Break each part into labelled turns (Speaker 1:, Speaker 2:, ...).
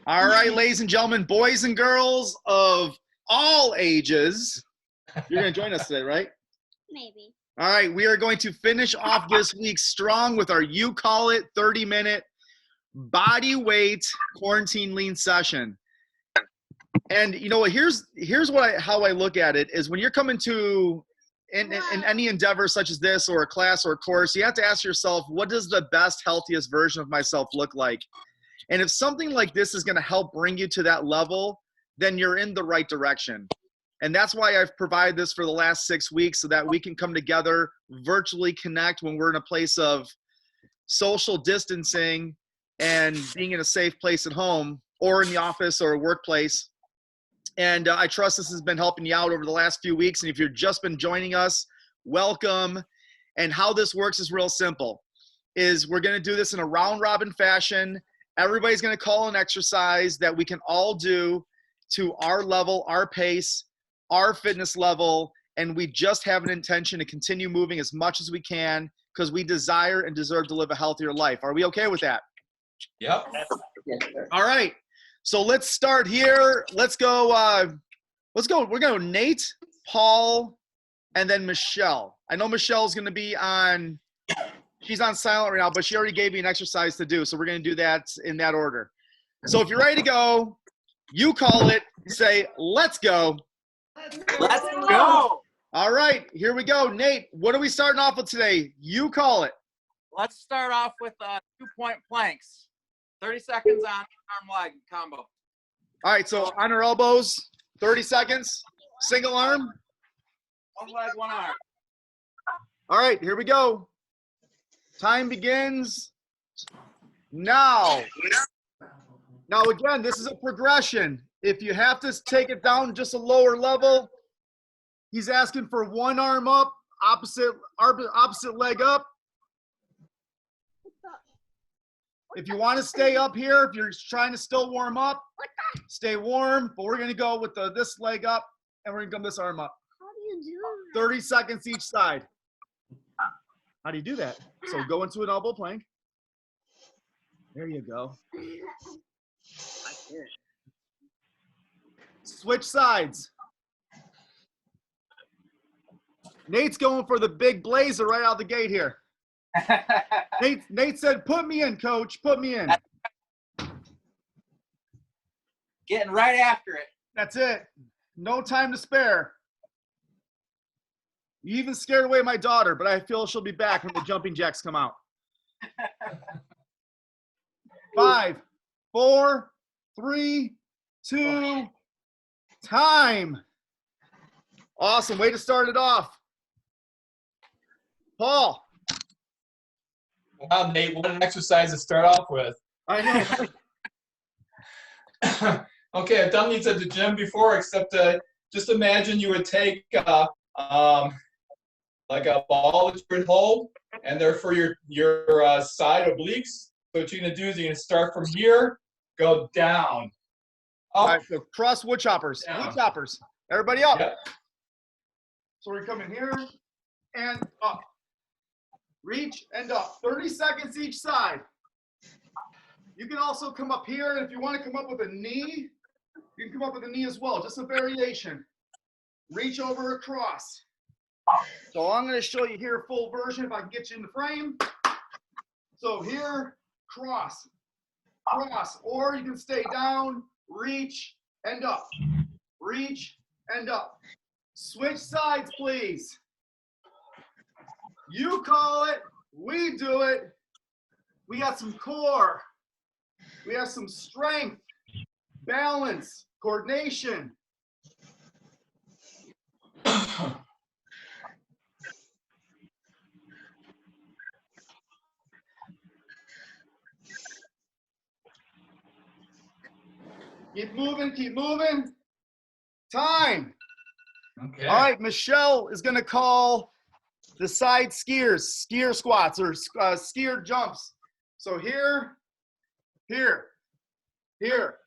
Speaker 1: All right, ladies and gentlemen, boys and girls of all ages, you're going to join us today, right?
Speaker 2: Maybe.
Speaker 1: All right, we are going to finish off this week strong with our You Call It 30-minute body weight quarantine lean session. And you know what? Here's how I look at it is when you're coming to in any endeavor such as this or a class or a course, you have to ask yourself, what does the best, healthiest version of myself look like? And if something like this is going to help bring you to that level, then you're in the right direction. And that's why I've provided this for the last 6 weeks so that we can come together, virtually connect when we're in a place of social distancing and being in a safe place at home or in the office or a workplace. And I trust this has been helping you out over the last few weeks. And if you've just been joining us, welcome. And how this works is real simple. Is we're going to do this in a round robin fashion. Everybody's going to call an exercise that we can all do to our level, our pace, our fitness level, and we just have an intention to continue moving as much as we can because we desire and deserve to live a healthier life. Are we okay with that?
Speaker 3: Yep.
Speaker 1: All right. So let's start here. Let's go. We're going to Nate, Paul, and then Michelle. I know Michelle's going to be on. She's on silent right now, but she already gave me an exercise to do. So we're going to do that in that order. So if you're ready to go, you call it, say, let's go.
Speaker 4: Let's go.
Speaker 1: All right, here we go. Nate, what are we starting off with today? You call it.
Speaker 4: Let's start off with 2-point planks. 30 seconds on arm leg combo.
Speaker 1: All right, so on our elbows, 30 seconds, single arm.
Speaker 4: One leg, one arm.
Speaker 1: All right, here we go. Time begins now. Now, again, this is a progression. If you have to take it down just a lower level, he's asking for one arm up, opposite leg up. If you want to stay up here, if you're trying to still warm up, stay warm. But we're going to go with this leg up, and we're going to come this arm up.
Speaker 2: How do you do that?
Speaker 1: 30 seconds each side. How do you do that? So go into an elbow plank. There you go. Switch sides. Nate's going for the big blazer right out the gate here. Nate said, put me in, coach. Put me in.
Speaker 4: Getting right after it.
Speaker 1: That's it. No time to spare. You even scared away my daughter, but I feel she'll be back when the jumping jacks come out. 5, 4, 3, 2, time. Awesome. Way to start it off. Paul.
Speaker 3: Wow, Nate, what an exercise to start off with.
Speaker 1: I know.
Speaker 3: Okay, I've done these at the gym before, except just imagine you would take like a ball that you would hold, and they're for your side obliques. So what you're going to do is you're going to start from here, go down. Up.
Speaker 1: All right, so cross wood choppers.
Speaker 3: Down.
Speaker 1: Wood choppers. Everybody up.
Speaker 3: Yep.
Speaker 1: So we're coming here and up. Reach and up. 30 seconds each side. You can also come up here, and if you want to come up with a knee, you can come up with a knee as well, just a variation. Reach over across. So I'm going to show you here full version if I can get you in the frame. So here, cross, cross, or you can stay down, reach, and up. Reach, and up. Switch sides, please. You call it, we do it. We got some core. We have some strength, balance, coordination. Keep moving, keep moving. Time.
Speaker 3: Okay.
Speaker 1: All right, Michelle is going to call the side skier squats or skier jumps. So here, here, here,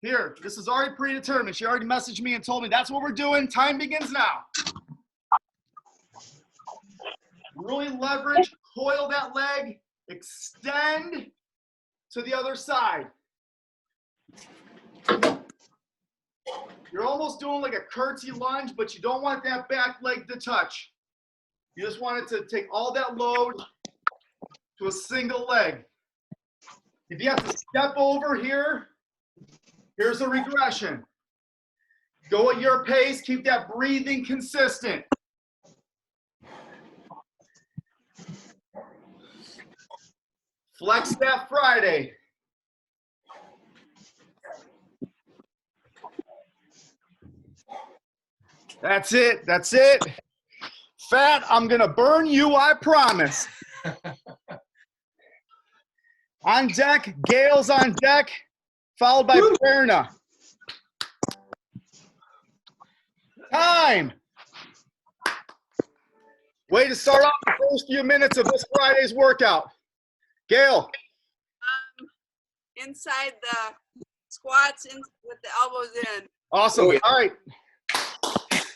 Speaker 1: here. This is already predetermined. She already messaged me and told me that's what we're doing. Time begins now. Really leverage, coil that leg, extend to the other side. You're almost doing like a curtsy lunge, but you don't want that back leg to touch. You just want it to take all that load to a single leg. If you have to step over here, here's a regression. Go at your pace, keep that breathing consistent. Flex that Friday. That's it, that's it. Fat, I'm gonna burn you, I promise. On deck, Gail's on deck, followed by Perna. Time. Way to start off the first few minutes of this Friday's workout. Gail.
Speaker 5: Inside the squats with the elbows in.
Speaker 1: Awesome. All right.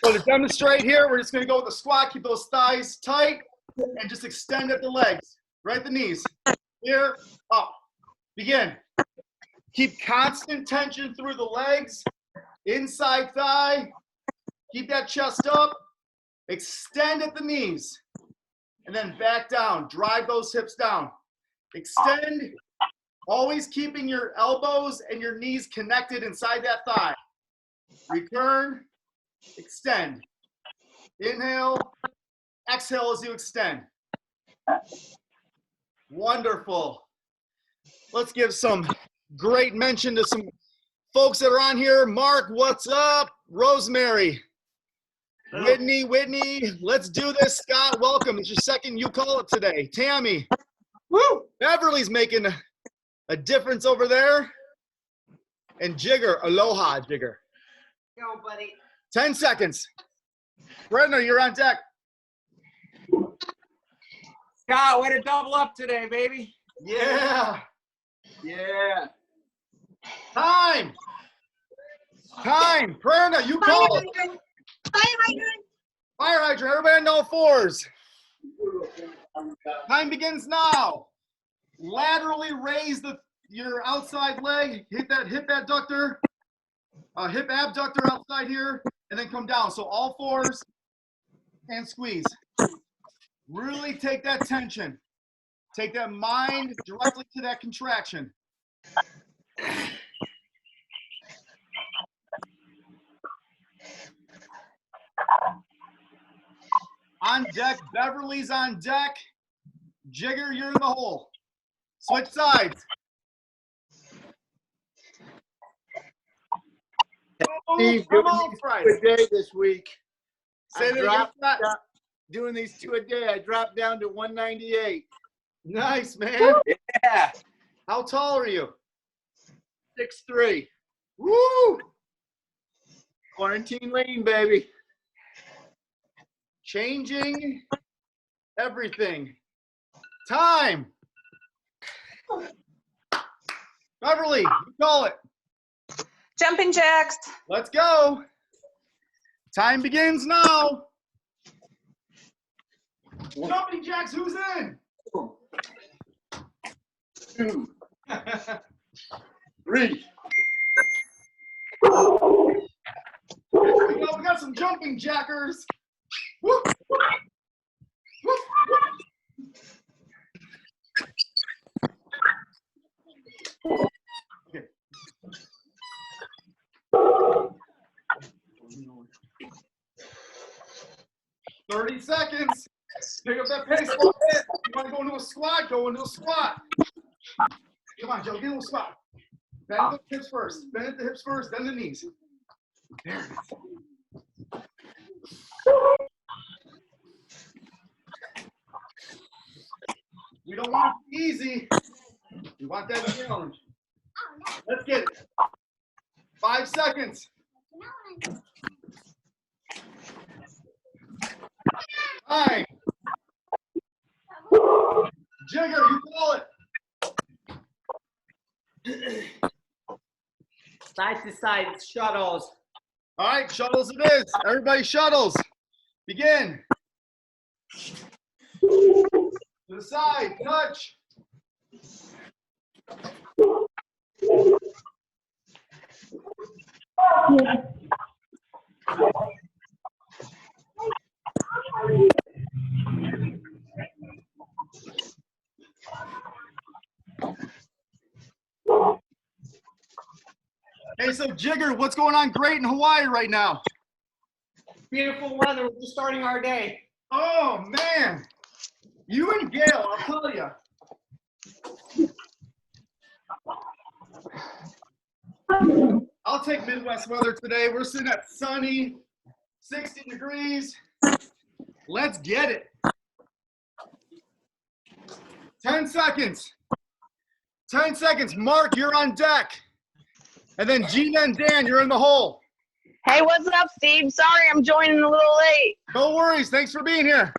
Speaker 1: So to demonstrate here, we're just going to go with the squat. Keep those thighs tight and just extend at the legs. Right at the knees. Here, up. Begin. Keep constant tension through the legs. Inside thigh. Keep that chest up. Extend at the knees. And then back down. Drive those hips down. Extend. Always keeping your elbows and your knees connected inside that thigh. Return. Extend. Inhale. Exhale as you extend. Wonderful. Let's give some great mention to some folks that are on here. Mark, what's up? Rosemary. Whitney, let's do this. Scott, welcome. It's your second You Call It today. Tammy. Woo! Beverly's making a difference over there. And Jigger, aloha, Jigger.
Speaker 5: Go, buddy.
Speaker 1: 10 seconds. Brenner, you're on deck.
Speaker 4: Scott, way to double up today, baby.
Speaker 1: Yeah.
Speaker 4: Yeah.
Speaker 1: Time. Prerna, you call it.
Speaker 2: Fire hydrant.
Speaker 1: Fire hydrant. Everybody on all fours. Time begins now. Laterally raise your outside leg. Hit that hip adductor. Hip abductor outside here. And then come down. So all fours and squeeze. Really take that tension. Take that mind directly to that contraction. On deck, Beverly's on deck. Jigger, you're in the hole. Switch sides.
Speaker 6: Steve,
Speaker 1: Come
Speaker 6: doing
Speaker 1: on,
Speaker 6: these
Speaker 1: Friday.
Speaker 6: two a day this week.
Speaker 1: Say that again.
Speaker 6: Doing these two a day, I dropped down to 198.
Speaker 1: Nice, man.
Speaker 4: Yeah.
Speaker 1: How tall are you?
Speaker 6: 6'3".
Speaker 1: Woo!
Speaker 6: Quarantine lean, baby.
Speaker 1: Changing everything. Time. Beverly, you call it.
Speaker 7: Jumping jacks.
Speaker 1: Let's go. Time begins now. Jumping jacks, who's in?
Speaker 6: 2, 3.
Speaker 1: We got some jumping jackers. Woo. Woo. Okay. 30 seconds. Pick up that pace a little bit. You want to go into a squat? Go into a squat. Come on, Joe, get into a squat. Bend the hips first. Bend the hips first, then the knees. There it is. We don't want it to be easy. We want that challenge. Let's get it. 5 seconds. Time. Jigger, you call it.
Speaker 8: Side to side shuttles.
Speaker 1: All right, shuttles it is. Everybody shuttles. Begin. To the side, touch. Hey, so Jigger, what's going on great in Hawaii right now?
Speaker 8: Beautiful weather. We're just starting our day.
Speaker 1: Oh, man. You and Gail, I'll tell you. I'll take Midwest weather today. We're sitting at sunny, 60 degrees. Let's get it. 10 seconds. 10 seconds. Mark, you're on deck. And then Gina and Dan, you're in the hole.
Speaker 2: Hey, what's up, Steve? Sorry, I'm joining a little late.
Speaker 1: No worries. Thanks for being here.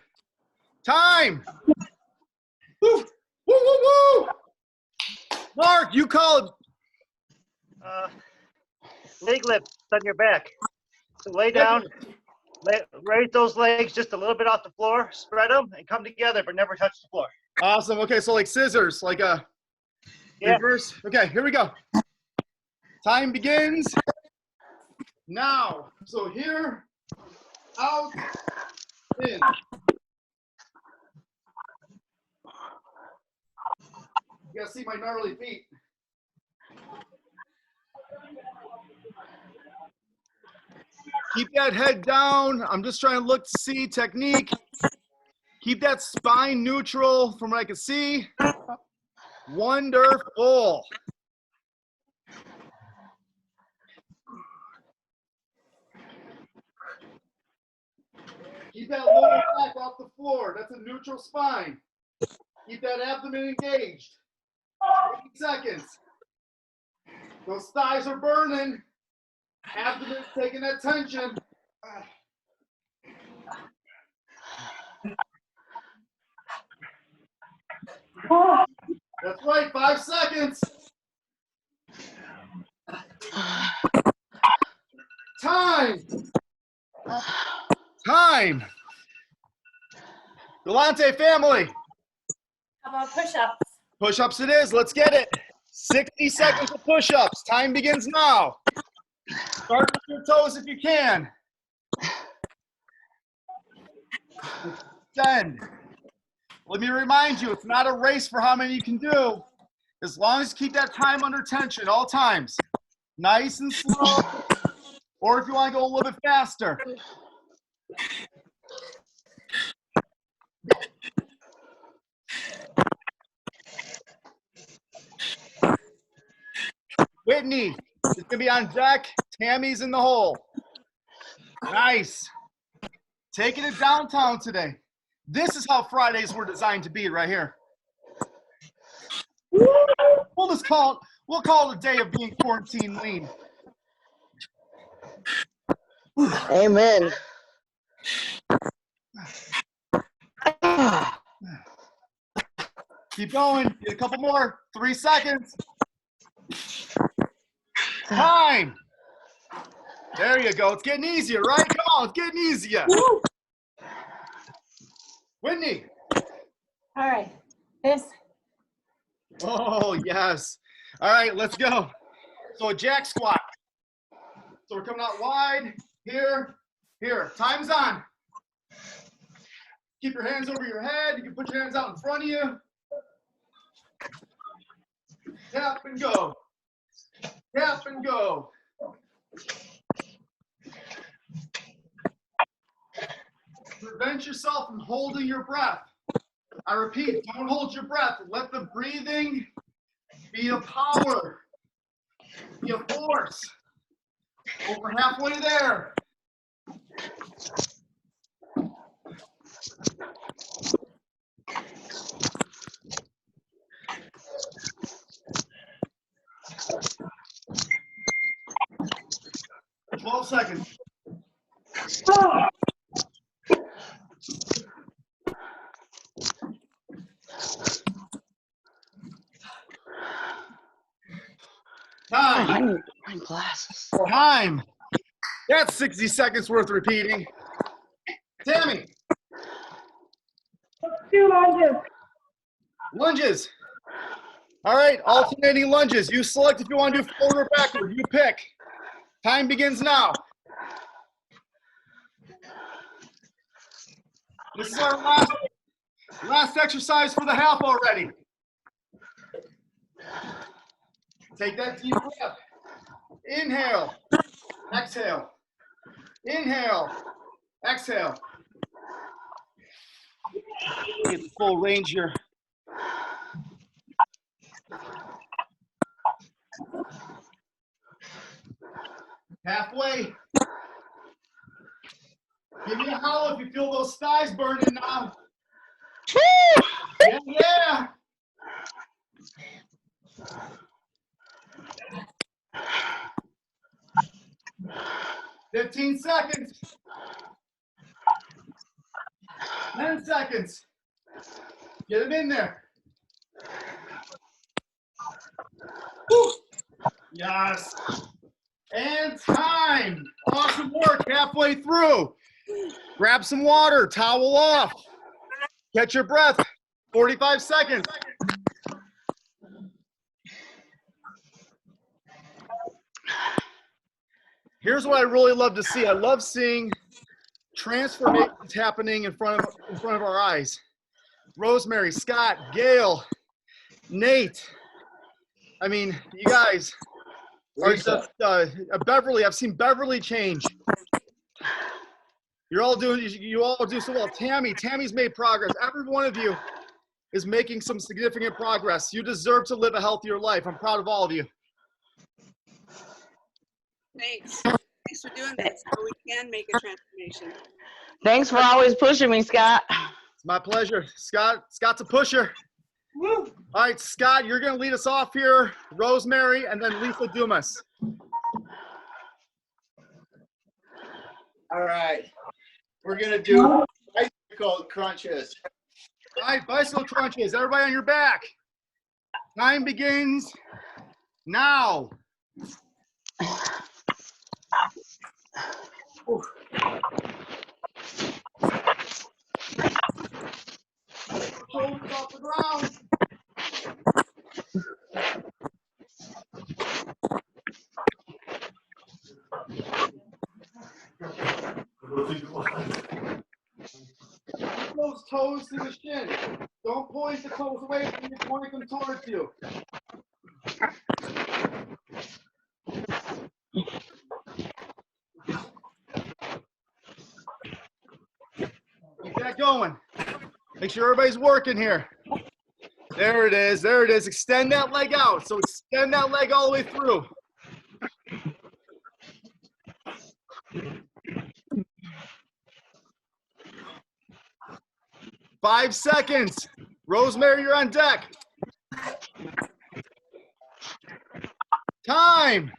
Speaker 1: Time. Woo, woo, woo, woo. Mark, you call it.
Speaker 9: Leg lifts on your back. So lay down, raise those legs just a little bit off the floor, spread them, and come together, but never touch the floor.
Speaker 1: Awesome. Okay, so like scissors, like a reverse. Okay, here we go. Time begins now. So here, out, in. You gotta see my gnarly feet. Keep that head down. I'm just trying to look to see technique. Keep that spine neutral from what I can see. Wonderful. Keep that lower back off the floor. That's a neutral spine. Keep that abdomen engaged. 8 seconds. Those thighs are burning. Abdomen taking that tension. That's right, 5 seconds. Time. Time. Galante family.
Speaker 2: How about push-ups?
Speaker 1: Push-ups it is. Let's get it. 60 seconds of push-ups. Time begins now. Start with your toes if you can. Extend. Let me remind you, it's not a race for how many you can do. As long as you keep that time under tension all times. Nice and slow. Or if you want to go a little bit faster. Whitney is going to be on deck. Tammy's in the hole. Nice. Taking it downtown today. This is how Fridays were designed to be right here. We'll call it a day of being quarantine lean.
Speaker 2: Amen.
Speaker 1: Keep going. Get a couple more. 3 seconds. Time. There you go. It's getting easier, right? Come on, it's getting easier. Whitney.
Speaker 2: All right. This.
Speaker 1: Oh, yes. All right, let's go. So a jack squat. So we're coming out wide. Here, here. Time's on. Keep your hands over your head. You can put your hands out in front of you. Tap and go. Tap and go. Prevent yourself from holding your breath. I repeat, don't hold your breath. Let the breathing be a power, be a force. Over halfway there. Oh. 12 seconds. Time.
Speaker 2: I need to bring glasses.
Speaker 1: Time. That's 60 seconds worth repeating. Tammy.
Speaker 2: Do lunges.
Speaker 1: Lunges. All right, alternating lunges. You select if you want to do forward or backward. You pick. Time begins now. This is our last exercise for the half already. Take that deep breath. Inhale, exhale. Inhale, exhale. Get the full range here. Halfway. Give me a howl if you feel those thighs burning now. Yeah, yeah. 15 seconds. 10 seconds. Get them in there. Woo. Yes. And time. Awesome work. Halfway through. Grab some water. Towel off. Catch your breath. 45 seconds. Here's what I really love to see. I love seeing transformations happening in front of our eyes. Rosemary, Scott, Gail, Nate. I mean, you guys are just Beverly. I've seen Beverly change. You all do so well. Tammy's made progress. Every one of you is making some significant progress. You deserve to live a healthier life. I'm proud of all of you.
Speaker 5: Thanks. Thanks for doing this so we can make a transformation.
Speaker 2: Thanks for always pushing me, Scott.
Speaker 1: It's my pleasure. Scott's a pusher. Woo. All right, Scott, you're going to lead us off here. Rosemary, and then Lisa Dumas.
Speaker 6: All right. We're going to do bicycle crunches.
Speaker 1: All right, bicycle crunches. Everybody on your back. Time begins now. Ooh. Shoulders off the ground. Those toes to the shin. Don't point the toes away from you, point them towards you. Keep that going. Make sure everybody's working here. There it is. There it is. Extend that leg out. So extend that leg all the way through. Five seconds. Rosemary, you're on deck. Time.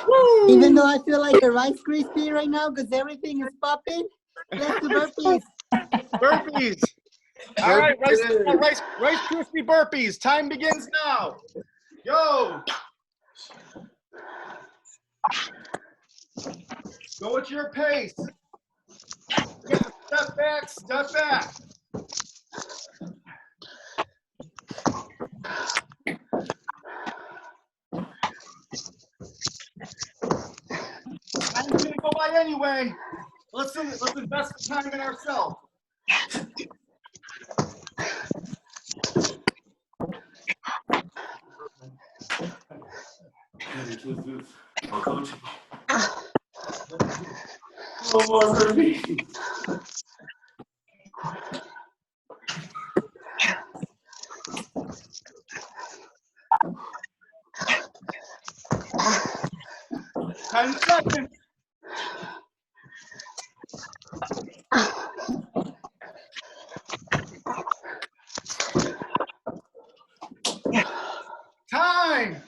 Speaker 1: Woo.
Speaker 10: Even though I feel like a Rice Krispie right now because everything is popping, let's do burpees.
Speaker 1: Burpees. All right, Rice Krispie burpees. Time begins now. Go. Go at your pace. Step back, step back. Time's gonna go by anyway. Let's invest the time in ourselves.
Speaker 6: No more burpees.
Speaker 1: Ten seconds. Time.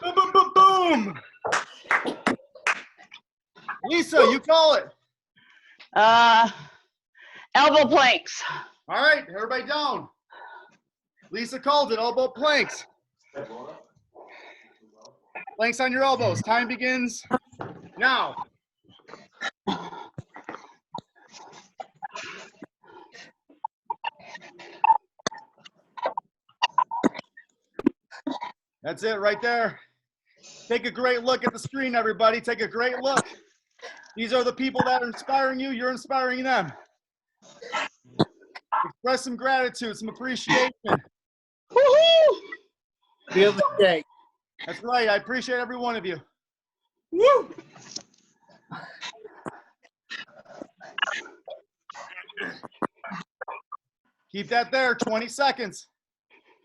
Speaker 1: Boom, boom, boom, boom. Lisa, you call it.
Speaker 2: Elbow planks.
Speaker 1: All right, everybody down. Lisa called it, elbow planks. Planks on your elbows. Time begins now. That's it right there. Take a great look at the screen, everybody. Take a great look. These are the people that are inspiring you. You're inspiring them. Express some gratitude, some appreciation.
Speaker 2: Woohoo!
Speaker 6: Feel the shake.
Speaker 1: That's right. I appreciate every one of you.
Speaker 2: Woo!
Speaker 1: Keep that there. 20 seconds.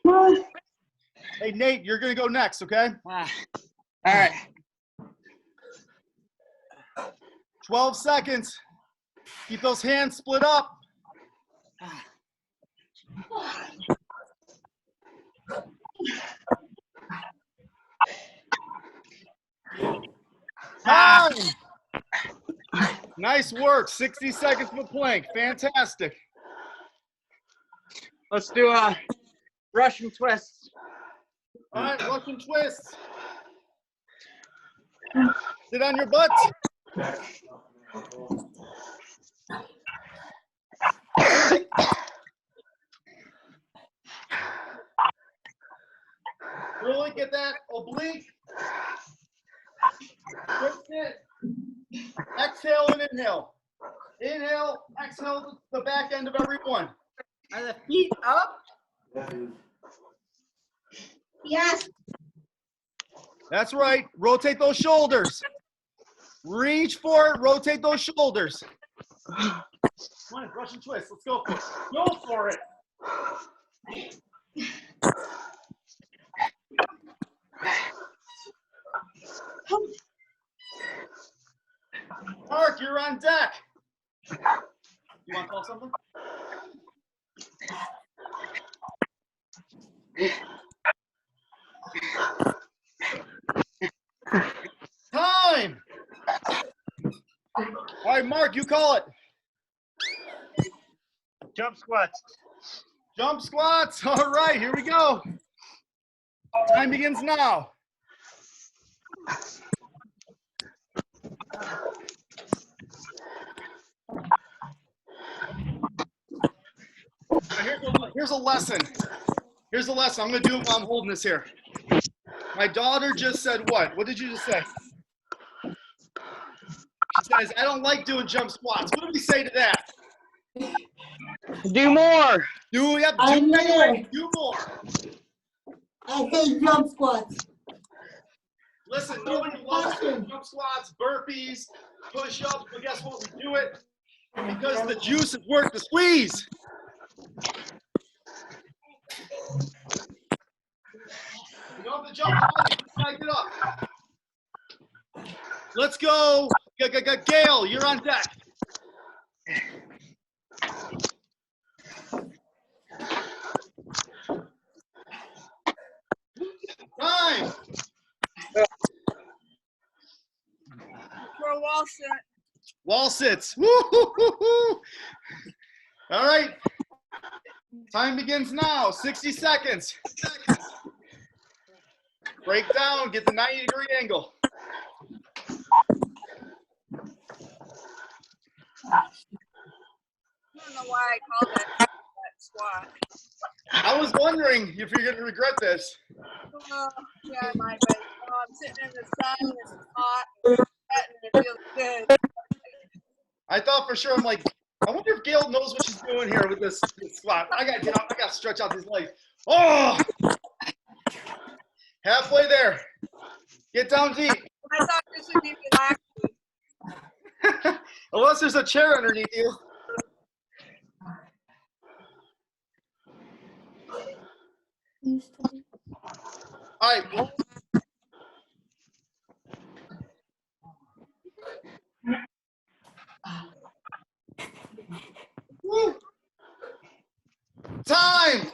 Speaker 1: Hey, Nate, you're going to go next, okay?
Speaker 4: All right.
Speaker 1: 12 seconds. Keep those hands split up. Time. Nice work. 60 seconds for plank. Fantastic.
Speaker 4: Let's do a Russian twist.
Speaker 1: All right, Russian twist. Sit on your butt. Really get that oblique. Twist it. Exhale and inhale. Inhale, exhale the back end of every one.
Speaker 6: Are the feet up?
Speaker 10: Yes.
Speaker 1: That's right. Rotate those shoulders. Reach for it. Rotate those shoulders. Come on, Russian twist. Let's go for it. Go for it. Mark, you're on deck. You want to call something? Time. All right, Mark, you call it.
Speaker 9: Jump squats.
Speaker 1: Jump squats. All right, here we go. Time begins now. Here's a lesson. Here's a lesson. I'm going to do it while I'm holding this here. My daughter just said what? What did you just say? She says, I don't like doing jump squats. What do we say to that?
Speaker 2: Do more.
Speaker 1: Do
Speaker 10: I know.
Speaker 1: do more.
Speaker 10: I hate jump squats.
Speaker 1: Listen, nobody loves doing jump squats, burpees, push-ups, but guess what? We do it because the juice is worth the squeeze. You don't have to jump high, just get up. Let's go. Gail, you're on deck. Time.
Speaker 5: For a wall sit.
Speaker 1: Wall sits. Woo-hoo-hoo-hoo. All right. Time begins now. 60 seconds. Break down. Get the 90-degree angle.
Speaker 5: I don't know why I call that squat.
Speaker 1: I was wondering if you're going to regret this.
Speaker 5: Yeah, I might, but I'm sitting in the sun and it's hot and it feels good.
Speaker 1: I thought for sure, I'm like, I wonder if Gail knows what she's doing here with this squat. I got to get up. I got to stretch out these legs. Oh! Halfway there. Get down deep.
Speaker 5: I thought this would be relaxing.
Speaker 1: Unless there's a chair underneath you. All right. Woo. Time.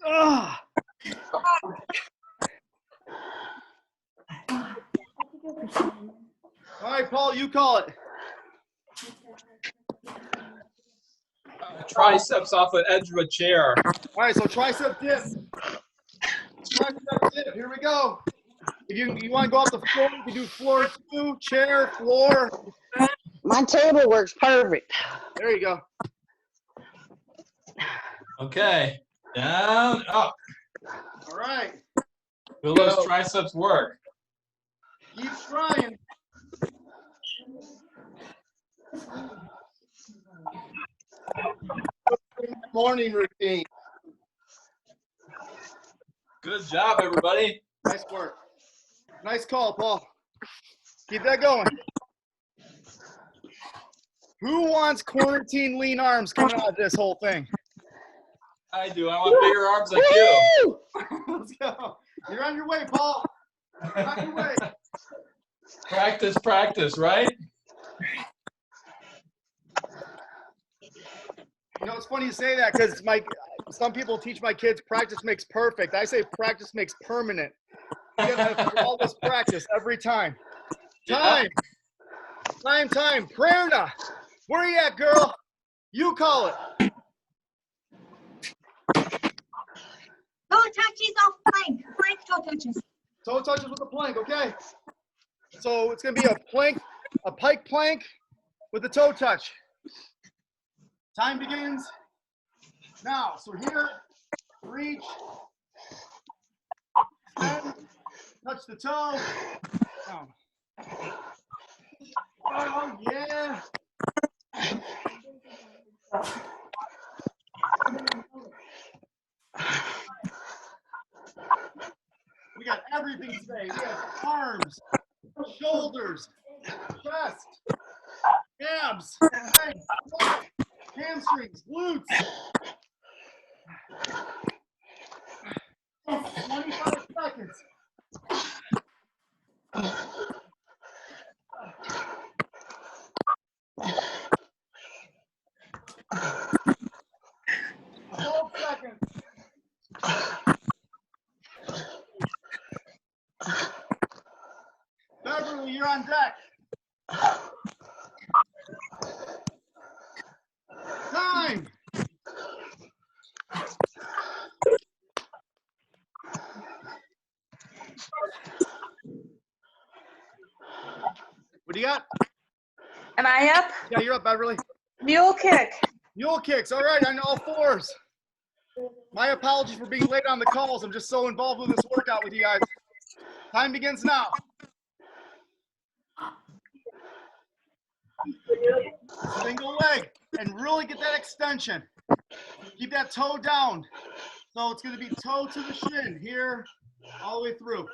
Speaker 1: Ugh. All right, Paul, you call it.
Speaker 3: Triceps off the edge of a chair.
Speaker 1: All right, so tricep dip. Tricep dip. Here we go. If you want to go off the floor, you can do floor 2, chair, floor.
Speaker 2: My table works perfect.
Speaker 1: There you go.
Speaker 3: Okay. Down, up.
Speaker 1: All right.
Speaker 3: Will those triceps work?
Speaker 6: Keep trying. Morning routine.
Speaker 3: Good job, everybody.
Speaker 1: Nice work. Nice call, Paul. Keep that going. Who wants quarantine lean arms coming out of this whole thing?
Speaker 3: I do. I want bigger arms like you.
Speaker 1: Let's go. You're on your way, Paul. You're on your way.
Speaker 3: Practice, practice, right?
Speaker 1: You know, it's funny you say that because some people teach my kids practice makes perfect. I say practice makes permanent. You gotta have flawless practice every time. Time. Prerna, where you at, girl? You call it.
Speaker 11: Toe touches off plank. Plank toe touches.
Speaker 1: Toe touches with the plank, okay? So it's gonna be a pike plank with the toe touch. Time begins now. So here, reach, extend, touch the toe, down. Oh, yeah. We got everything today. We have arms, shoulders, chest, abs, legs, hamstrings, glutes. 25 seconds. Seconds. Beverly, you're on deck. Time. What do you got?
Speaker 7: Am I up?
Speaker 1: Yeah, you're up, Beverly.
Speaker 7: Mule kick.
Speaker 1: Mule kicks. All right, on all fours. My apologies for being late on the calls. I'm just so involved with this workout with you guys. Time begins now. Single leg and really get that extension. Keep that toe down. So it's going to be toe to the shin here all the way through.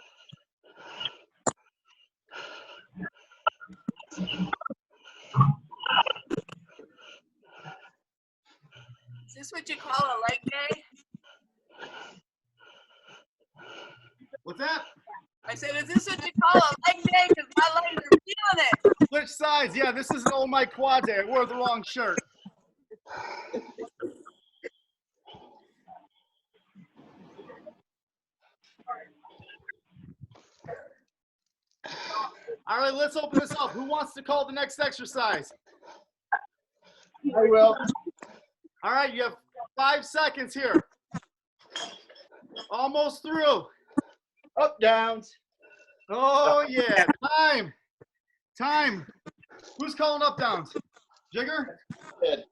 Speaker 5: Is this what you call a leg day?
Speaker 1: What's that?
Speaker 5: I said, is this what you call a leg day? Because my legs are feeling it.
Speaker 1: Switch sides. Yeah, this is an oh my quad day. I wore the wrong shirt. All right, let's open this up. Who wants to call the next exercise?
Speaker 6: I will.
Speaker 1: All right, you have 5 seconds here. Almost through.
Speaker 6: Up, downs.
Speaker 1: Oh, yeah. Time. Who's calling up downs? Jigger?
Speaker 6: I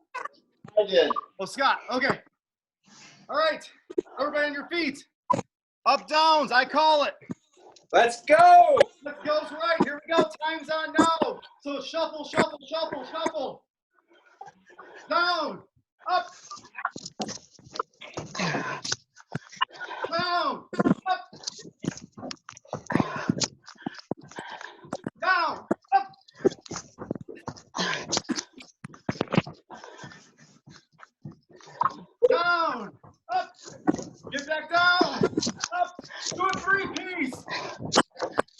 Speaker 6: did.
Speaker 1: Oh, Scott. Okay. All right. Everybody on your feet. Up downs. I call it.
Speaker 8: Let's go.
Speaker 1: Let's go. Right. Here we go. Time's on now. So shuffle. Down. Up. Down. Up. Down. Up. Down. Up. Get back down. Up. Do a three-piece.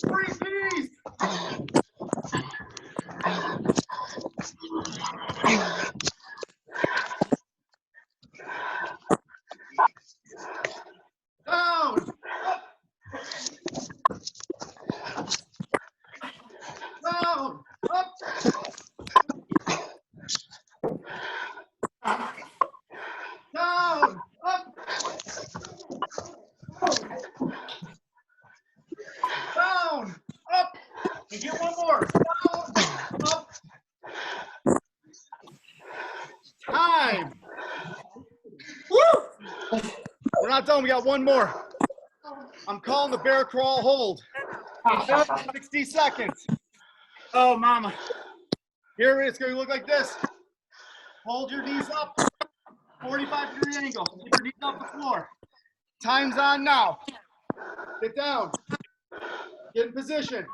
Speaker 1: Three-piece. Down. Up. Down. Up. Down. Up. Down. Up. And get one more. Down. Up. Time. Woo! We're not done. We got one more. I'm calling the bear crawl hold. 60 seconds.
Speaker 4: Oh, mama.
Speaker 1: Here it's going to look like this. Hold your knees up. 45-degree angle. Keep your knees off the floor. Time's on now. Sit down. Get in position.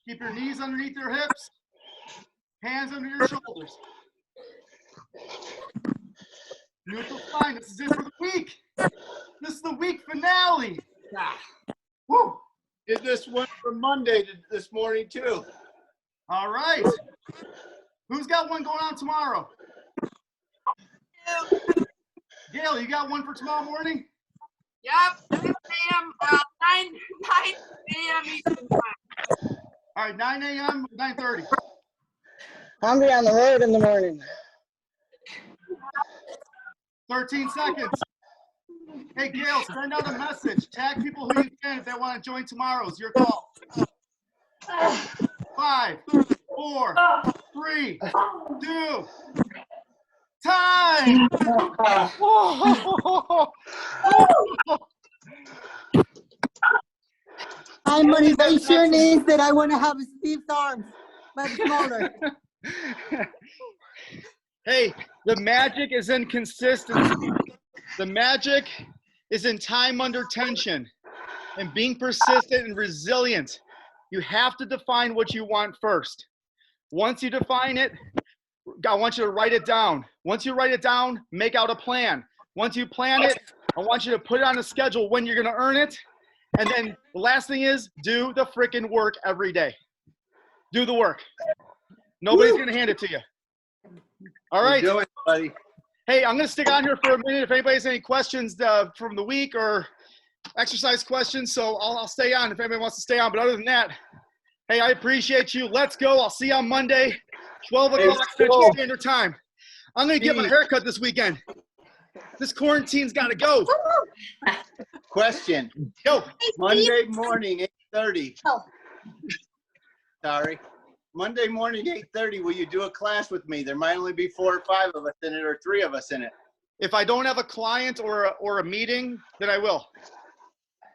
Speaker 1: Keep your knees underneath your hips. Hands under your shoulders. Neutral spine. This is it for the week. This is the week finale.
Speaker 6: Woo! Did this one from Monday this morning too.
Speaker 1: All right. Who's got one going on tomorrow? Gail, you got one for tomorrow morning?
Speaker 8: Yep, 6 a.m. 9 a.m. Eastern time.
Speaker 1: All right, 9 a.m., 9:30.
Speaker 2: Hungry on the road in the morning.
Speaker 1: 13 seconds. Hey, Gail, send out a message. Tag people who you can if they want to join tomorrow's. Your call. 5, 4, 3, 2, time.
Speaker 10: My motivation is that I want to have Steve's arms, but smaller.
Speaker 1: Hey, the magic is in consistency. The magic is in time under tension and being persistent and resilient. You have to define what you want first. Once you define it, I want you to write it down. Once you write it down, make out a plan. Once you plan it, I want you to put it on a schedule when you're going to earn it. And then the last thing is do the freaking work every day. Do the work. Nobody's going to hand it to you. All right.
Speaker 6: Do it, buddy.
Speaker 1: Hey, I'm going to stick on here for a minute if anybody has any questions from the week or exercise questions. So I'll stay on if anybody wants to stay on. But other than that, hey, I appreciate you. Let's go. I'll see you on Monday, 12 o'clock Central Standard Time. I'm going to get my haircut this weekend. This quarantine's got to go.
Speaker 6: Question.
Speaker 1: Go.
Speaker 6: Monday morning, 8:30.
Speaker 11: Oh.
Speaker 6: Sorry. Monday morning, 8:30. Will you do a class with me? There might only be 4 or 5 of us in it, or 3 of us in it.
Speaker 1: If I don't have a client or a meeting, then I will.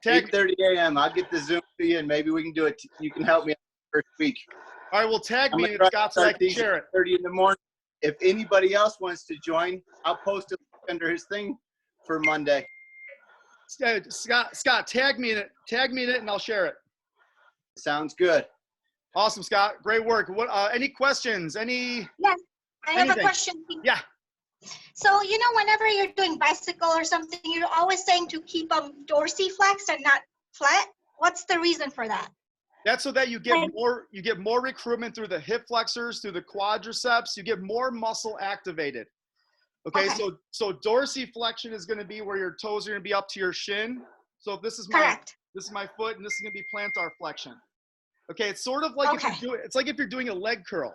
Speaker 6: 8:30 a.m. I'll get the Zoom to you, and maybe we can do it. You can help me out the first week.
Speaker 1: All right, well, tag me
Speaker 6: I'm
Speaker 1: in
Speaker 6: gonna
Speaker 1: Scott so I
Speaker 6: start
Speaker 1: can
Speaker 6: these
Speaker 1: share it.
Speaker 6: at 30 in the morning. If anybody else wants to join, I'll post it under his thing for Monday.
Speaker 1: Scott, tag me in it. Tag me in it, and I'll share it.
Speaker 6: Sounds good.
Speaker 1: Awesome, Scott. Great work. What? Any questions? Any?
Speaker 11: Yes, I have
Speaker 1: anything?
Speaker 11: a question.
Speaker 1: Yeah.
Speaker 11: So, you know, whenever you're doing bicycle or something, you're always saying to keep them dorsiflex and not flat. What's the reason for that?
Speaker 1: That's so that you get more recruitment through the hip flexors, through the quadriceps. You get more muscle activated. Okay. So dorsiflexion is going to be where your toes are going to be up to your shin. So if this is my foot, and this is going to be plantar flexion. Okay, it's sort of like if you're doing a leg curl.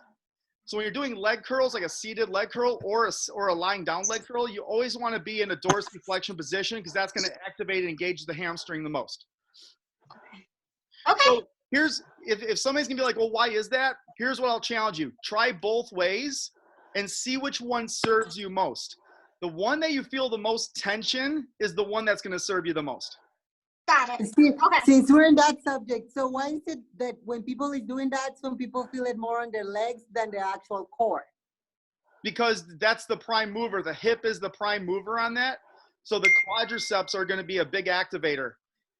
Speaker 1: So when you're doing leg curls, like a seated leg curl or a lying down leg curl, you always want to be in a dorsiflexion position because that's going to activate and engage the hamstring the most.
Speaker 11: Okay.
Speaker 1: So here's if somebody's gonna be like, well, why is that? Here's what I'll challenge you: try both ways and see which one serves you most. The one that you feel the most tension is the one that's gonna serve you the most.
Speaker 11: Got it.
Speaker 10: Since we're in that subject, so why is it that when people is doing that, some people feel it more on their legs than the actual core?
Speaker 1: Because that's the prime mover. The hip is the prime mover on that. So the quadriceps are going to be a big activator.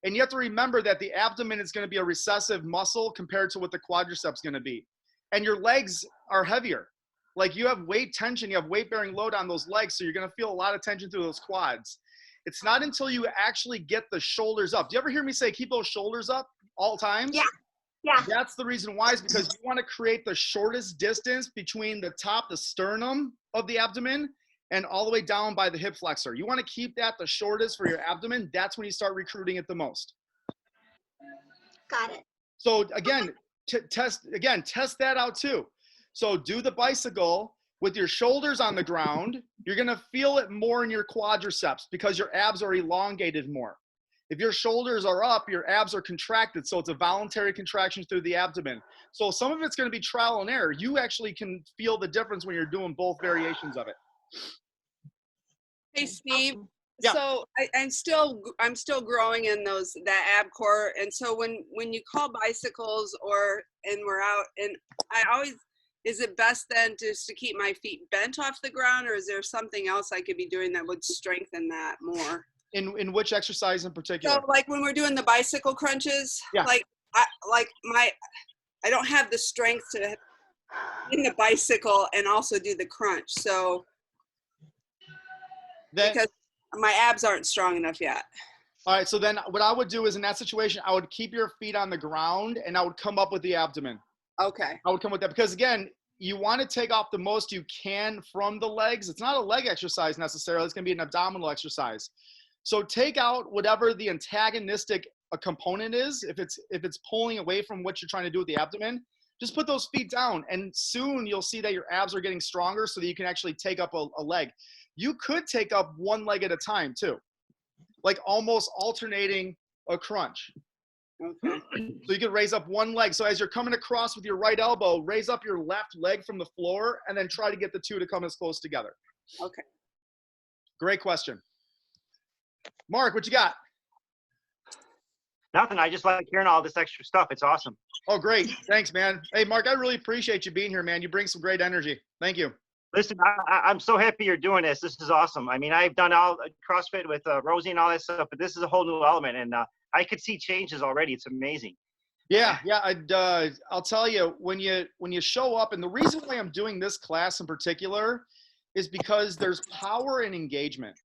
Speaker 1: And you have to remember that the abdomen is going to be a recessive muscle compared to what the quadriceps is going to be. And your legs are heavier. Like you have weight tension, you have weight bearing load on those legs. So you're going to feel a lot of tension through those quads. It's not until you actually get the shoulders up. Do you ever hear me say, keep those shoulders up all times?
Speaker 11: Yeah. Yeah.
Speaker 1: That's the reason why, is because you want to create the shortest distance between the top, the sternum of the abdomen, and all the way down by the hip flexor. You want to keep that the shortest for your abdomen. That's when you start recruiting it the most.
Speaker 11: Got it.
Speaker 1: So again, test that out too. So do the bicycle with your shoulders on the ground. You're going to feel it more in your quadriceps because your abs are elongated more. If your shoulders are up, your abs are contracted. So it's a voluntary contraction through the abdomen. So some of it's going to be trial and error. You actually can feel the difference when you're doing both variations of it.
Speaker 12: Hey, Steve.
Speaker 1: Yeah.
Speaker 12: So I'm still growing in that ab core, and so when you call bicycles and we're out, and I always, is it best then just to keep my feet bent off the ground, or is there something else I could be doing that would strengthen that more?
Speaker 1: In which exercise in particular?
Speaker 12: So like when we're doing the bicycle crunches,
Speaker 1: Yeah.
Speaker 12: I don't have the strength to in the bicycle and also do the crunch. So because my abs aren't strong enough yet.
Speaker 1: All right, so then what I would do is in that situation, I would keep your feet on the ground and I would come up with the abdomen.
Speaker 12: Okay.
Speaker 1: I would come with that because again, you want to take off the most you can from the legs. It's not a leg exercise necessarily. It's going to be an abdominal exercise. So take out whatever the antagonistic component is. If it's pulling away from what you're trying to do with the abdomen, just put those feet down and soon you'll see that your abs are getting stronger so that you can actually take up a leg. You could take up one leg at a time too, like almost alternating a crunch.
Speaker 12: Okay.
Speaker 1: So you can raise up one leg. So as you're coming across with your right elbow, raise up your left leg from the floor and then try to get the two to come as close together.
Speaker 12: Okay.
Speaker 1: Great question. Mark, what you got?
Speaker 9: Nothing. I just like hearing all this extra stuff. It's awesome.
Speaker 1: Oh, great. Thanks, man. Hey, Mark, I really appreciate you being here, man. You bring some great energy. Thank you.
Speaker 9: Listen, I'm so happy you're doing this. This is awesome. I mean, I've done all CrossFit with Rosie and all that stuff, but this is a whole new element, and I could see changes already. It's amazing.
Speaker 1: Yeah. I'll tell you, when you show up, and the reason why I'm doing this class in particular is because there's power in engagement.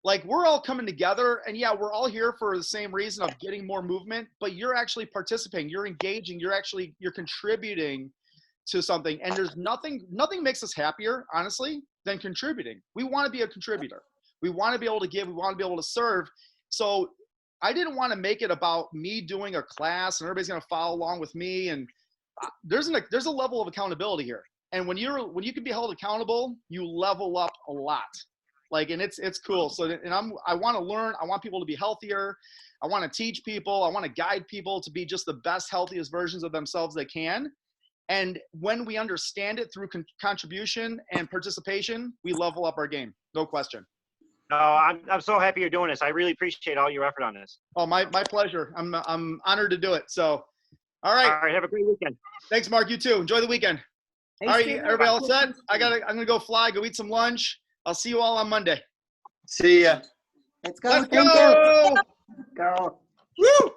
Speaker 1: Like we're all coming together and yeah, we're all here for the same reason of getting more movement, but you're actually participating, you're engaging, you're contributing to something. And there's nothing makes us happier, honestly, than contributing. We want to be a contributor. We want to be able to give, we want to be able to serve. So I didn't want to make it about me doing a class and everybody's going to follow along with me. And there's a level of accountability here. And when you can be held accountable, you level up a lot. Like, and it's cool. So, and I want to learn. I want people to be healthier. I want to teach people. I want to guide people to be just the best, healthiest versions of themselves they can. And when we understand it through contribution and participation, we level up our game. No question.
Speaker 9: No, I'm so happy you're doing this. I really appreciate all your effort on this.
Speaker 1: Oh, my pleasure. I'm honored to do it. So, all right.
Speaker 9: All right. Have a great weekend.
Speaker 1: Thanks, Mark. You too. Enjoy the weekend.
Speaker 8: Hey,
Speaker 1: All right,
Speaker 8: Steve,
Speaker 1: everybody all set? I'm gonna go fly, go eat some lunch. I'll see you all on Monday.
Speaker 6: See ya.
Speaker 10: Let's go.
Speaker 1: Let's
Speaker 10: Thank
Speaker 1: go.
Speaker 10: you. Go.
Speaker 1: Woo!